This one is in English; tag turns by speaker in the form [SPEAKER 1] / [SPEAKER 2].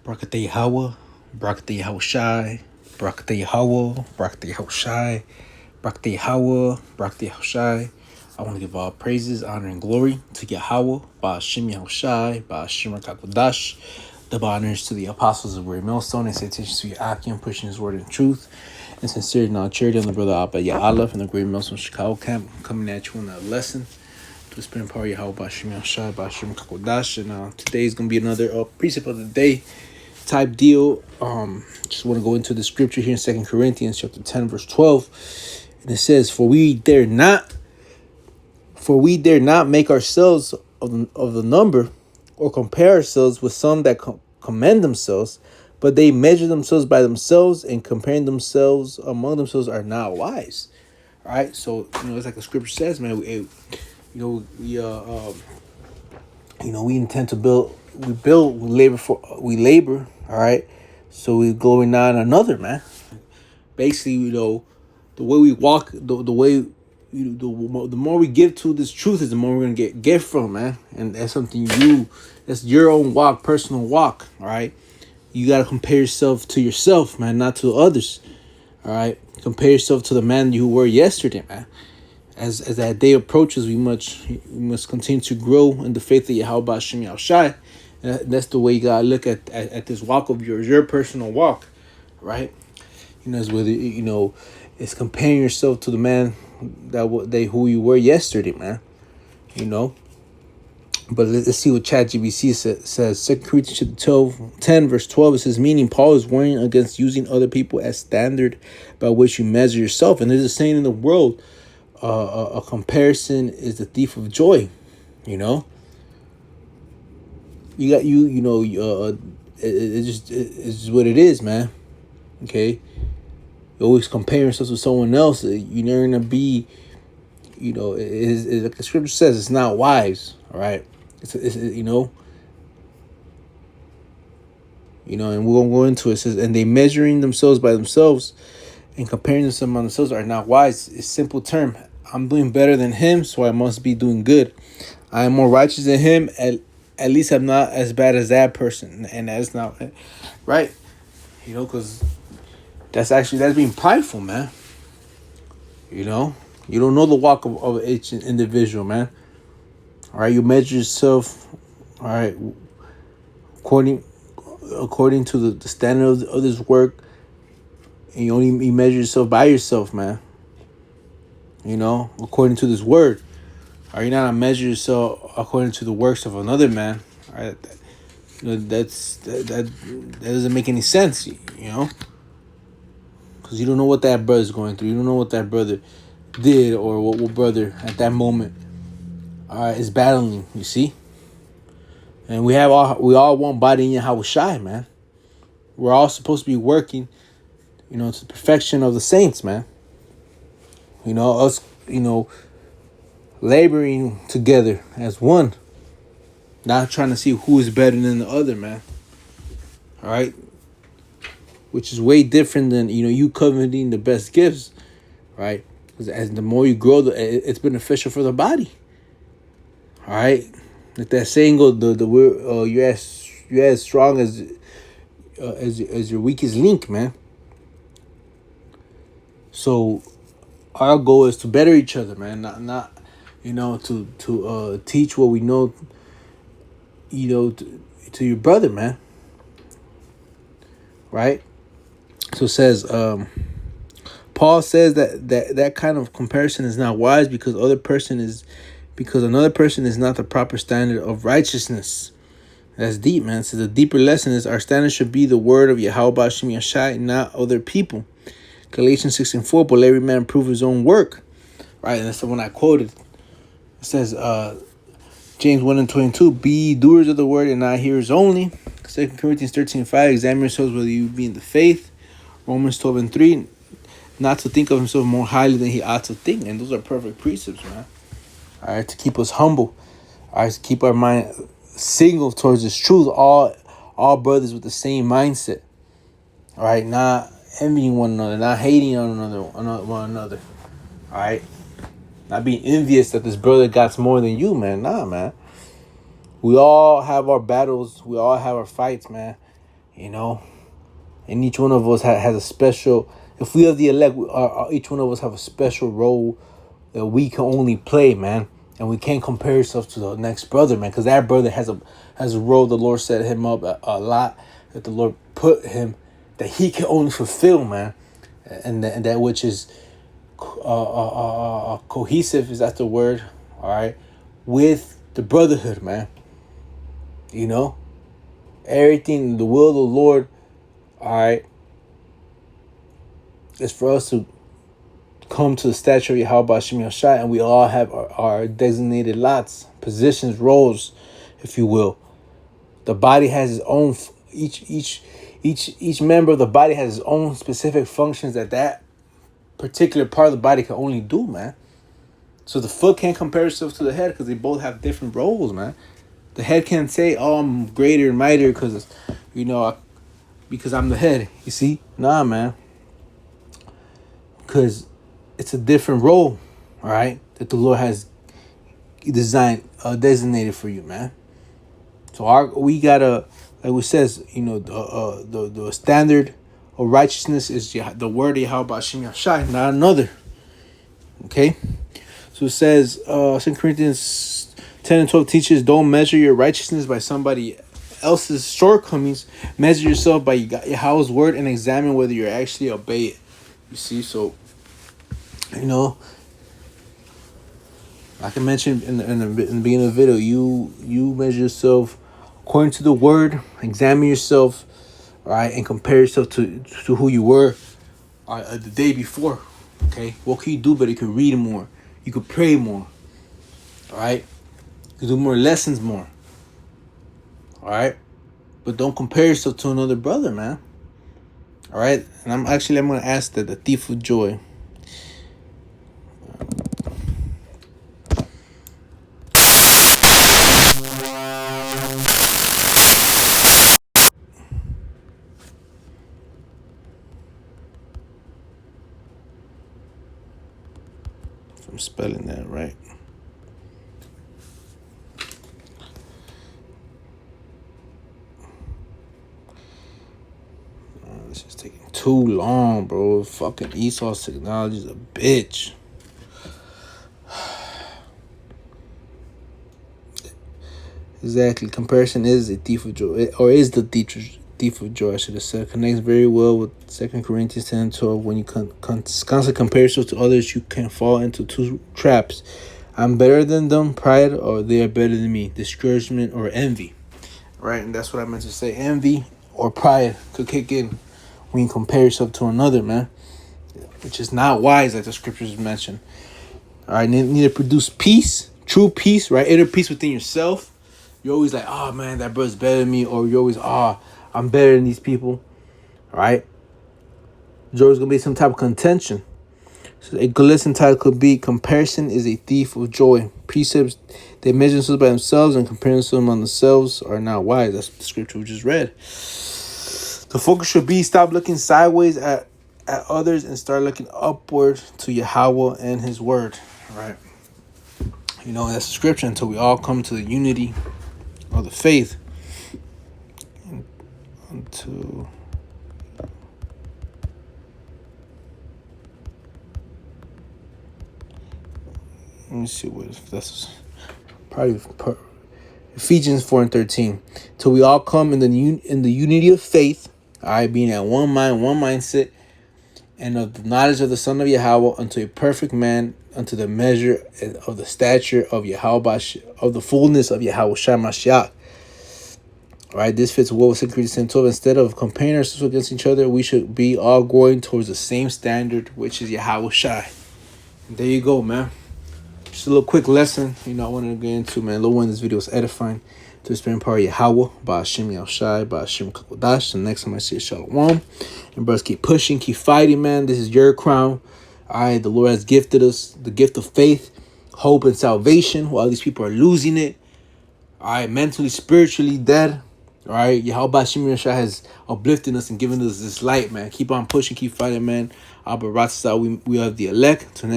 [SPEAKER 1] Barakatah Yahweh, Barakatah Yahweh Shai, Barakatah Yahweh, Barakatah Yahweh Shai, Barakatah Yahweh, Barakatah Yahweh Shai. I want to give all praises, honor, and glory to Yahweh, Ba'ashim Yahweh Shai, Ba'ashim Rakakodash. Double honors to the apostles of Great Millstone and citations to Yakim, pushing his word in truth and sincerity and all charity on the brother Abba Ya'allah from the Great Millstone Chicago camp, coming at you on a lesson to spend part of Yahweh Ba'ashim Yahweh Shai, Ba'ashim Rakakodash. And today is going to be another precept of the day type deal. Just want to go into the scripture here in 2 Corinthians chapter 10 verse 12, and it says, for we dare not make ourselves of the number, or compare ourselves with some that commend themselves, but they measure themselves by themselves, and comparing themselves among themselves are not wise. All right, so it's like the scripture says, man. We intend to build. We labor. All right, so we glory not in another, man. Basically, the way we walk, the way the more we give to this truth is the more we're gonna get from, man. And that's something that's your own walk, personal walk. All right, you gotta compare yourself to yourself, man, not to others. All right, compare yourself to the man you were yesterday, man. As that day approaches, we must continue to grow in the faith of Yahweh Ba'ashim Yahweh Shai. And that's the way you gotta look at this walk of yours, your personal walk, right? It's whether it's comparing yourself to the man who you were yesterday, man. But let's see what ChatGPT says. 2 Corinthians 10 verse 12, it says, meaning Paul is warning against using other people as standard by which you measure yourself. And there's a saying in the world, a comparison is the thief of joy. It's just what it is, man. Okay, you always compare yourself to someone else. You're never gonna be, it's like the scripture says, it's not wise. All right, and we're gonna go into it. It says, and they measuring themselves by themselves and comparing themselves among themselves are not wise. It's simple term. I'm doing better than him, so I must be doing good. I am more righteous than him. At least I'm not as bad as that person, and that's not right. Because that's being prideful, man. You don't know the walk of each individual, man. All right, you measure yourself, all right, according to the standard of this work, and you measure yourself by yourself, man. According to this word. Are you not to measure yourself according to the works of another man? All right, that doesn't make any sense, because you don't know what that brother's going through. You don't know what that brother did, or what brother at that moment is battling. You see, and we all one body in Yahweh Shai, man. We're all supposed to be working, to the perfection of the saints, man. Us, laboring together as one, not trying to see who is better than the other, man. All right, which is way different than you coveting the best gifts, right? Because as the more you grow, it's beneficial for the body. All right, like that saying goes, you're as strong as your weakest link, man. So our goal is to better each other, man. Not to teach what we know, to your brother, man. Right? So it says, Paul says that kind of comparison is not wise because another person is not the proper standard of righteousness. That's deep, man. So the deeper lesson is our standard should be the word of Yahweh Ba'ashim Yahshai, not other people. Galatians 6:4, but let every man prove his own work. Right, and that's the one I quoted. It says, James 1:22, be doers of the word and not hearers only. 2 Corinthians 13:5, examine yourselves whether you be in the faith. Romans 12:3, not to think of himself more highly than he ought to think. And those are perfect precepts, man. All right, to keep us humble. All right, to keep our mind single towards this truth. All brothers with the same mindset. All right, not envying one another, not hating one another. All right, not being envious that this brother got more than you, man. Nah, man. We all have our battles. We all have our fights, man. you know. And each one of us has a special. If we are the elect, each one of us have a special role that we can only play, man. And we can't compare ourselves to the next brother, man, because that brother has a role the Lord set him up a lot, that the Lord put him, that he can only fulfill, man, and that which is cohesive, is that the word? All right, with the brotherhood, man. You know, everything, the will of the Lord, all right, is for us to come to the stature of Yahweh Hashem Yashai, and we all have our designated lots, positions, roles, if you will. The body has its own, each member of the body has its own specific functions that particular part of the body can only do, man. So the foot can't compare itself to the head because they both have different roles, man. The head can't say, "Oh, I'm greater and mightier because, because I'm the head." You see, nah, man. Because it's a different role, all right, that the Lord has designed, designated for you, man. So we gotta, like it says, the standard of righteousness is the word of Yahweh Hashem Yashai, not another. Okay, so it says, 2 Corinthians 10:12 teaches, don't measure your righteousness by somebody else's shortcomings. Measure yourself by Yahweh's word and examine whether you're actually obey it. You see, so like I mentioned in the beginning of the video, you measure yourself according to the word, examine yourself, all right, and compare yourself to who you were the day before. Okay, what can you do better? You could read more, you could pray more, all right, you could do more lessons more, all right, but don't compare yourself to another brother, man. All right, and I'm gonna ask that the thief of joy. If I'm spelling that right. This is taking too long, bro. Fucking Esau's technology is a bitch. Exactly. Comparison is a thief of joy, or is the thief of joy, I should have said. Connects very well with 2 Corinthians 10:12. When you constantly compare yourself to others, you can fall into two traps. I'm better than them, pride, or they are better than me, discouragement or envy. Right, and that's what I meant to say. Envy or pride could kick in when you compare yourself to another, man, which is not wise, like the scriptures mention. All right, need to produce peace, true peace, right? Inner peace within yourself. You're always like, oh man, that brother's better than me, or you're always, I'm better than these people. All right, there's always gonna be some type of contention. So a good lesson title could be, comparison is a thief of joy. Precepts they measure themselves by themselves and comparing themselves on themselves are not wise. That's the scripture we just read. The focus should be, stop looking sideways at others and start looking upward to Yahweh and his word. All right. That's the scripture, until we all come to the unity of the faith. Until let me see what that's probably Ephesians 4:13. Till we all come in the unity of faith, all right, being at one mind, one mindset, and of the knowledge of the Son of Yahweh, unto a perfect man, unto the measure of the stature of Yahweh, of the fullness of Yahweh Shai Mashiach. All right, this fits well with 2 Corinthians 10:12. Instead of comparing ourselves against each other, we should be all growing towards the same standard, which is Yahweh Shai. There you go, man. Just a little quick lesson, I wanted to get into, man. A little one, this video is edifying to experience part of Yahweh, by Hashem Yahushai, by Hashem Kakodash. The next time I see a Shalom. And brothers, keep pushing, keep fighting, man. This is your crown. All right, the Lord has gifted us the gift of faith, hope, and salvation, while these people are losing it. All right, mentally, spiritually dead. All right, Yahweh Hashem Yahushai has uplifted us and given us this light, man. Keep on pushing, keep fighting, man. Abba Ratzah, we have the elect. Till next